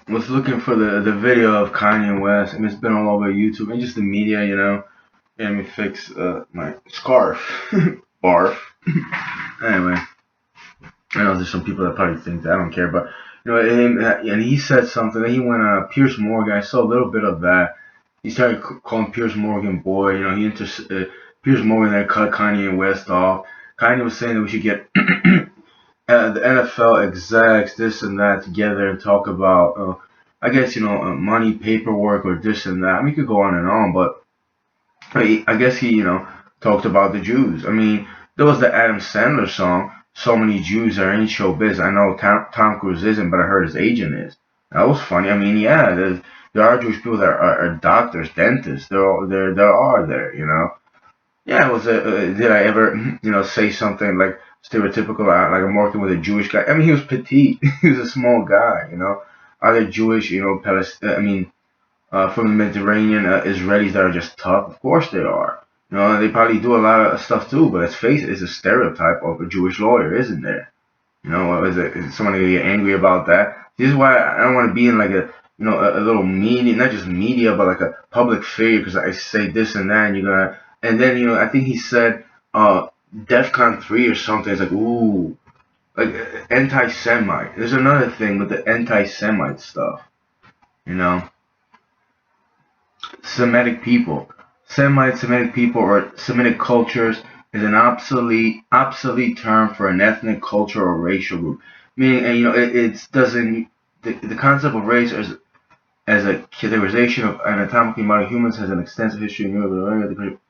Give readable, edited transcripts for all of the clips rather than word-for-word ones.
was looking for the video of Kanye West, and it's been all over YouTube and just the media, Let me fix my scarf. Barf. Anyway, I know there's some people that probably think that I don't care, but and he said something. Then he went Pierce Morgan. I saw a little bit of that. He started calling Pierce Morgan boy. Pierce Morgan then cut Kanye West off. Kanye was saying that we should get the NFL execs, this and that, together and talk about, I guess, money, paperwork, or this and that. I mean, you could go on and on, but I guess he, talked about the Jews. I mean, there was the Adam Sandler song, "So Many Jews Are in Showbiz." I know Tom Cruise isn't, but I heard his agent is. That was funny. I mean, yeah, there are Jewish people that are doctors, dentists. There are there. Yeah, it was did I ever, say something like stereotypical, like I'm working with a Jewish guy? I mean, he was petite. He was a small guy. Are there Jewish, from the Mediterranean, Israelis that are just tough? Of course they are. They probably do a lot of stuff too, but let's face it, it's a stereotype of a Jewish lawyer, isn't there? Is someone gonna get angry about that? This is why I don't want to be in like a little media, not just media, but like a public figure, because I say this and that, and and then I think he said, DEFCON 3 or something. It's like, ooh, like anti-Semite. There's another thing with the anti-Semite stuff, you know, Semitic people, Semitic people, or Semitic cultures is an obsolete term for an ethnic, culture, or racial group. Meaning, and it doesn't the concept of race as a categorization of anatomically modern humans has an extensive history in Europe.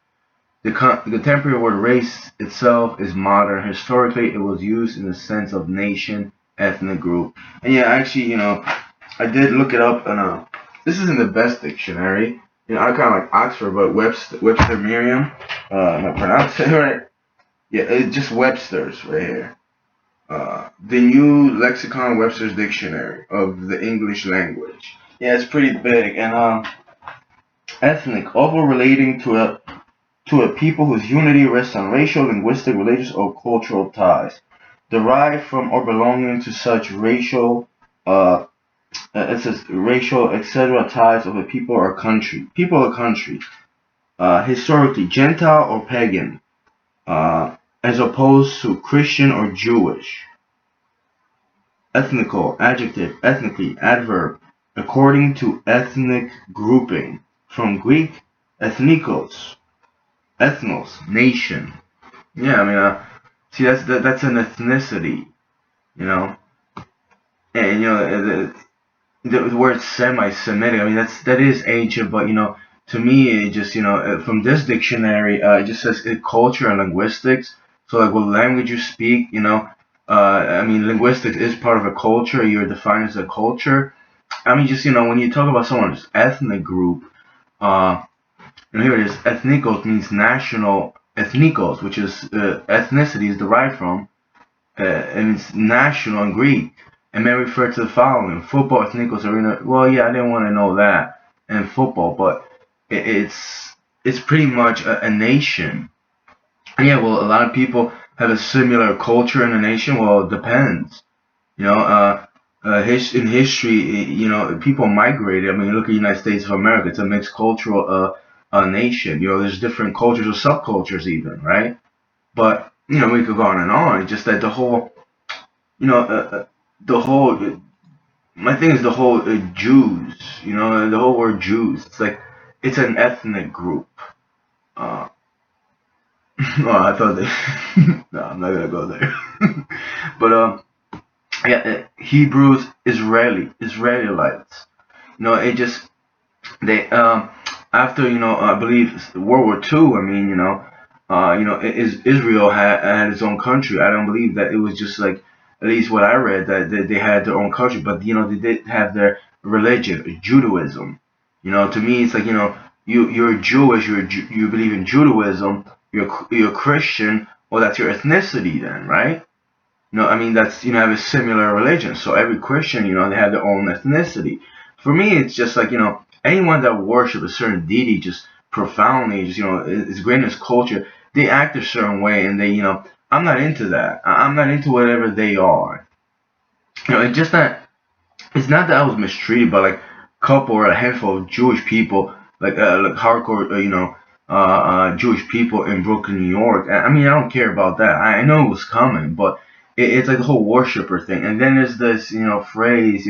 The contemporary word race itself is modern. Historically, it was used in the sense of nation, ethnic group. And yeah, actually, I did look it up, and this isn't the best dictionary. I kind of like Oxford, but Webster Merriam. Am I pronouncing it right? Yeah, it's just Webster's right here. The New Lexicon Webster's Dictionary of the English Language. Yeah, it's pretty big. And ethnic, although relating to a people whose unity rests on racial, linguistic, religious, or cultural ties, derived from or belonging to such racial, etc. ties of a people or country. People or country. Historically, Gentile or pagan, as opposed to Christian or Jewish. Ethnical, adjective, ethnically, adverb, according to ethnic grouping. From Greek, ethnikos, ethnos, nation. Yeah, I mean, see, that's an ethnicity, you know, and the word semi-Semitic. I mean, that is ancient, but to me, it just from this dictionary, it just says culture and linguistics. So like, what language you speak, I mean, linguistics is part of a culture. You're defined as a culture. I mean, just when you talk about someone's ethnic group, uh, and here it is, ethnikos means national. Ethnikos, which is ethnicity, is derived from, and it's national in Greek, and may refer to the following: football, ethnikos, arena. Well, yeah, I didn't want to know that in football, but it's pretty much a nation. Yeah, well, a lot of people have a similar culture in a nation. Well, it depends. You know, in history, people migrated. I mean, look at the United States of America. It's a mixed cultural nation. There's different cultures or subcultures even, right? But we could go on and on. It's just that the whole. My thing is the whole Jews. The whole word Jews. It's like it's an ethnic group. Uh, oh, I thought they. No, I'm not gonna go there. But yeah, Hebrews, Israelites. It just they after I believe World War II. I mean, Israel had its own country. I don't believe that it was just like, at least what I read, that they had their own country, but they did have their religion, Judaism. To me, it's like you're Jewish, you believe in Judaism, you're Christian, well, that's your ethnicity then, right? I mean, that's, have a similar religion. So every Christian, they have their own ethnicity. For me, it's just like, anyone that worship a certain deity just profoundly, just, is great in his culture, they act a certain way, and they, I'm not into that. I'm not into whatever they are. It's just that it's not that I was mistreated, but like a couple or a handful of Jewish people, like hardcore, Jewish people in Brooklyn, New York. I mean, I don't care about that. I know it was coming, but it's like the whole worshiper thing. And then there's this, phrase,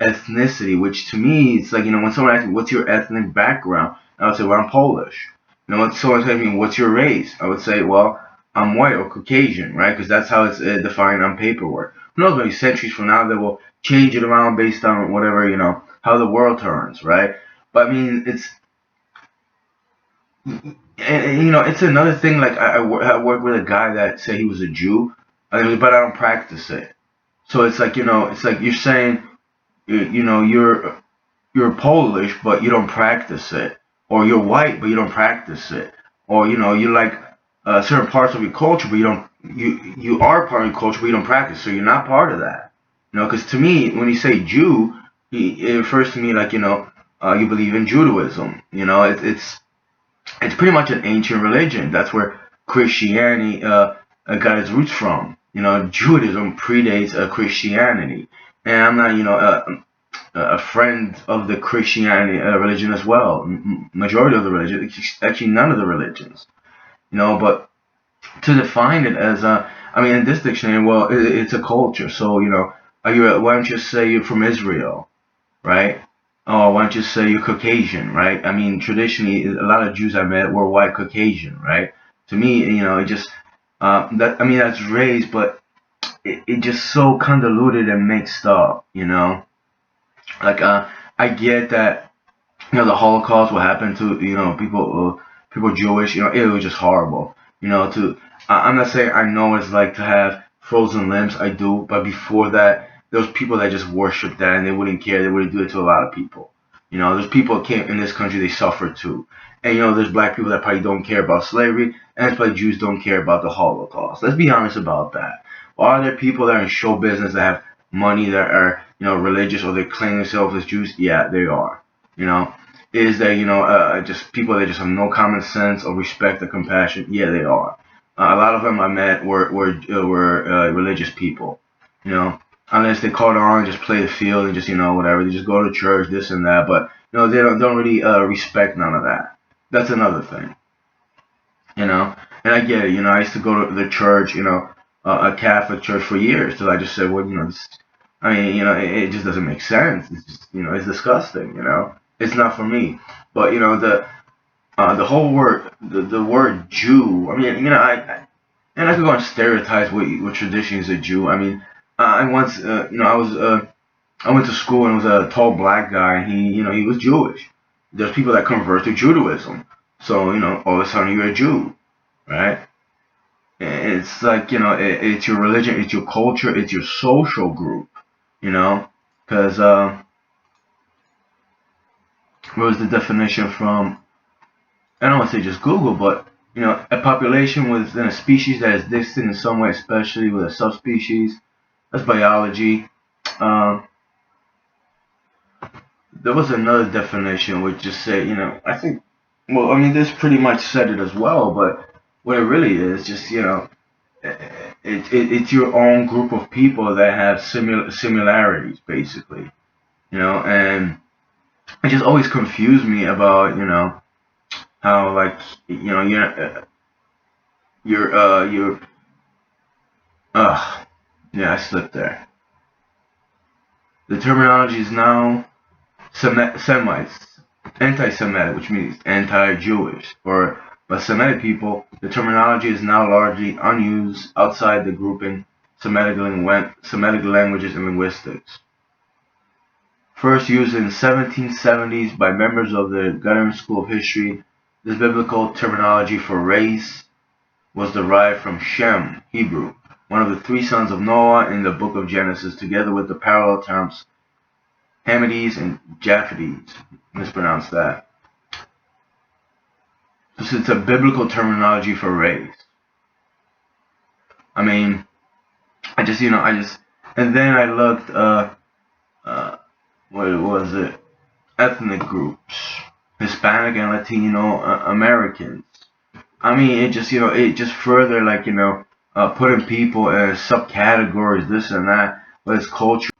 ethnicity, which to me, it's like, when someone asks me, what's your ethnic background? I would say, well, I'm Polish. When someone asks me, what's your race? I would say, well, I'm white or Caucasian, right? Because that's how it's defined on paperwork. Who knows, maybe centuries from now they will change it around based on whatever, how the world turns, right? But I mean, it's another thing. Like I work with a guy that said he was a Jew, but I don't practice it. So it's like, it's like you're saying, you're Polish, but you don't practice it, or you're white, but you don't practice it, or you like certain parts of your culture, but you are part of your culture, but you don't practice, so you're not part of that. Because to me, when you say Jew, it refers to me like you believe in Judaism. It's pretty much an ancient religion. That's where Christianity got its roots from. Judaism predates Christianity, and I'm not a friend of the Christianity religion as well. Majority of the religion, actually none of the religions. But to define it as I mean, in this dictionary, well, it's a culture. So why don't you say you're from Israel, right? Or why don't you say you're Caucasian, right? I mean, traditionally, a lot of Jews I met were white Caucasian, right? To me, it just that I mean that's race, but it just so convoluted and mixed up, Like I get that the Holocaust, what happened to people Jewish, it was just horrible. I'm not saying I know what it's like to have frozen limbs, I do, but before that, there was people that just worshipped that and they wouldn't care. They wouldn't do it to a lot of people. There's people that came in this country, they suffered too. And there's black people that probably don't care about slavery, and it's probably Jews don't care about the Holocaust. Let's be honest about that. Or are there people that are in show business that have money that are religious or they claim themselves as Jews? Yeah, they are. You know, is there just people that just have no common sense or respect or compassion? Yeah, they are. A lot of them I met were religious people. You know, unless they caught on, just play the field and just whatever. They just go to church, this and that, but they don't really respect none of that. That's another thing. You know, and I get it. I used to go to the church, a Catholic church for years till I just said, well, this, I mean, it just doesn't make sense. It's just, it's disgusting. It's not for me. But the whole word, the word Jew. I mean, and I could go on stereotypes what tradition is a Jew. I mean, I once, I went to school and was a tall black guy, and he was Jewish. There's people that convert to Judaism, so all of a sudden you're a Jew, right? It's like it's your religion, it's your culture, it's your social group, because what was the definition from? I don't want to say just Google, but a population within a species that is distinct in some way, especially with a subspecies. That's biology. Um, there was another definition which just said, I think, well, I mean, this pretty much said it as well, but what it really is, just, it's your own group of people that have similarities, basically, and it just always confused me about, how, like, you're, yeah, I slipped there. The terminology is now Semites, anti-Semitic, which means anti-Jewish. But Semitic people, the terminology is now largely unused outside the grouping Semitic languages and linguistics. First used in the 1770s by members of the Gunnery School of History, this biblical terminology for race was derived from Shem, Hebrew, one of the three sons of Noah in the book of Genesis, together with the parallel terms Hamites and Japhetes. Mispronounce that. So it's a biblical terminology for race. I mean, and then I looked, what was it? Ethnic groups, Hispanic and Latino Americans. I mean, it just further, like, putting people in subcategories, this and that, but it's culture.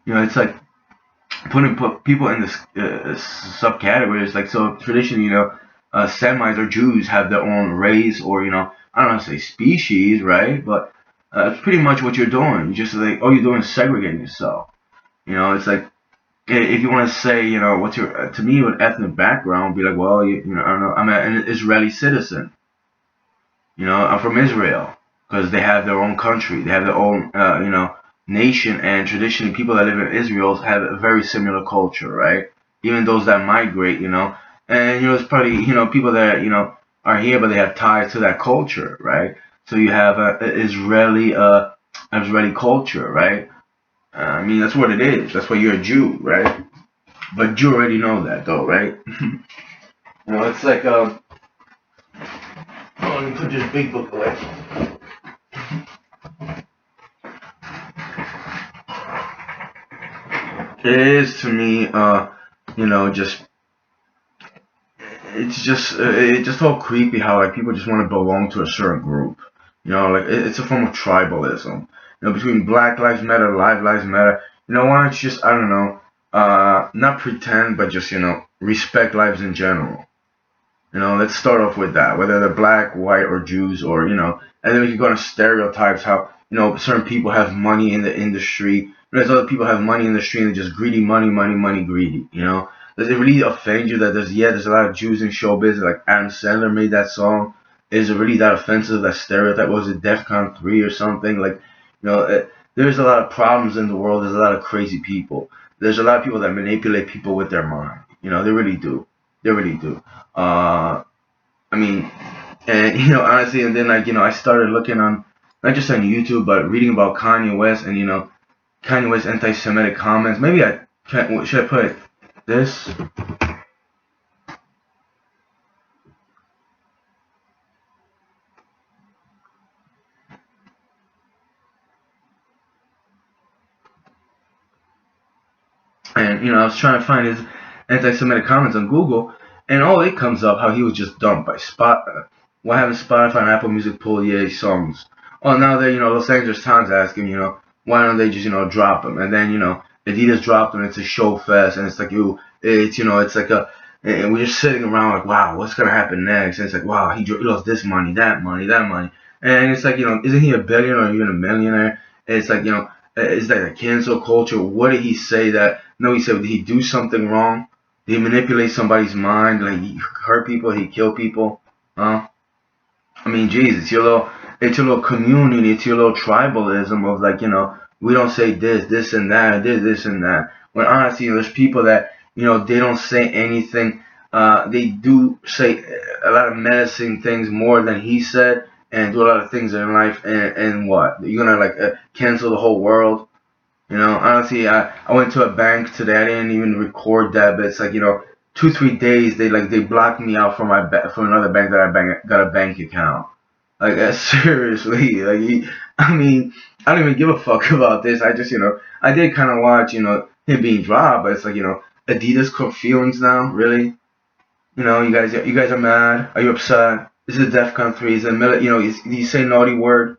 It's like put people in this subcategories. Like, so traditionally, Semites or Jews have their own race, or I don't want to say species, right? But it's pretty much what you're doing. You just like all you're doing is segregating yourself. It's like if you want to say, what's your to me with ethnic background, be like, well, I don't know, I'm an Israeli citizen. I'm from Israel because they have their own country, they have their own, nation, and traditionally, people that live in Israel have a very similar culture, right? Even those that migrate, and it's probably, people that are here, but they have ties to that culture, right? So you have a Israeli culture, right? I mean, that's what it is. That's why you're a Jew, right? But you already know that, though, right? It's like, oh, let me put this big book away. It is to me, just it's just all creepy how like people just want to belong to a certain group. Like it's a form of tribalism. Between Black Lives Matter, Lives Matter. Why don't you just I don't know, not pretend, but just respect lives in general. Let's start off with that, whether they're black, white, or Jews, or and then we can go into stereotypes how certain people have money in the industry, whereas other people have money in the street and they're just greedy, money, money, money, greedy. Does it really offend you that there's a lot of Jews in showbiz? Like Adam Sandler made that song. Is it really that offensive? That stereotype? Was it DEFCON 3 or something? Like, there's a lot of problems in the world. There's a lot of crazy people. There's a lot of people that manipulate people with their mind. They really do. They really do. I mean, and honestly, and then like I started looking on not just on YouTube, but reading about Kanye West and Kanye West anti-Semitic comments. Maybe I can't. Should I put this? And I was trying to find his anti-Semitic comments on Google, and all it comes up how he was just dumped by why haven't Spotify and Apple Music pulled Ye songs? Oh, now that Los Angeles Times asking, why don't they just drop them? And then Adidas dropped them. It's a show fest, and it's like it's like and we're just sitting around like, wow, what's gonna happen next? And it's like, wow, he lost this money, that money, that money, and it's like isn't he a billionaire or even a millionaire? And it's like is that a cancel culture? What did he say that? No, he said, did he do something wrong? Did he manipulate somebody's mind? Like he hurt people? He killed people? Huh? I mean, Jesus, it's your little community. It's your little tribalism of like, we don't say this and that, this and that. When honestly, there's people that, they don't say anything. They do say a lot of menacing things more than he said, and do a lot of things in life. And what? You're gonna like cancel the whole world? Honestly, I went to a bank today. I didn't even record that, but it's like 2 3 days they blocked me out from from another bank that got a bank account. Like seriously, like I mean, I don't even give a fuck about this. I just I did kind of watch him being dropped, but it's like Adidas caught feelings now, really. You guys are mad. Are you upset? Is it DEFCON 3? Is it you say naughty word?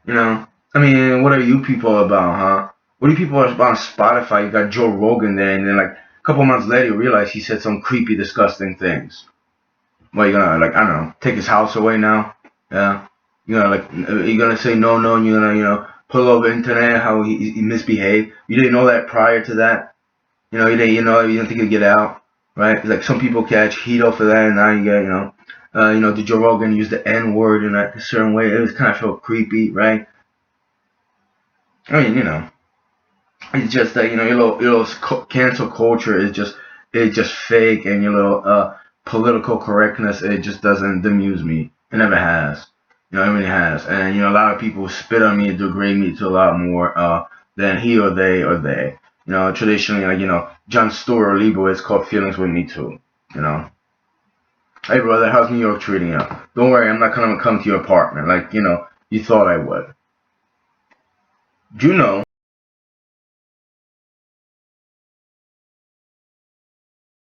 You know, I mean, what are you people about, huh? What are you people about on Spotify? You got Joe Rogan there, and then like a couple months later, you realize he said some creepy, disgusting things. Well, you're gonna like I don't know, take his house away now? Yeah, you're gonna say no, no, and you're gonna pull over internet how he misbehaved. You didn't know that prior to that. You didn't think he'd get out, right? Like some people catch heat off of that, and now you get did Joe Rogan use the N word in a certain way? It was kind of felt creepy, right? I mean, it's just that your little cancel culture is just fake, and your little political correctness it just doesn't amuse me. It never has. It really has, and a lot of people spit on me and degrade me to a lot more than he or they or they. Traditionally, like Jon Stewart or Leibowitz caught feelings with me too. You know. Hey brother, how's New York treating you? Don't worry, I'm not gonna come to your apartment like you thought I would. Do you know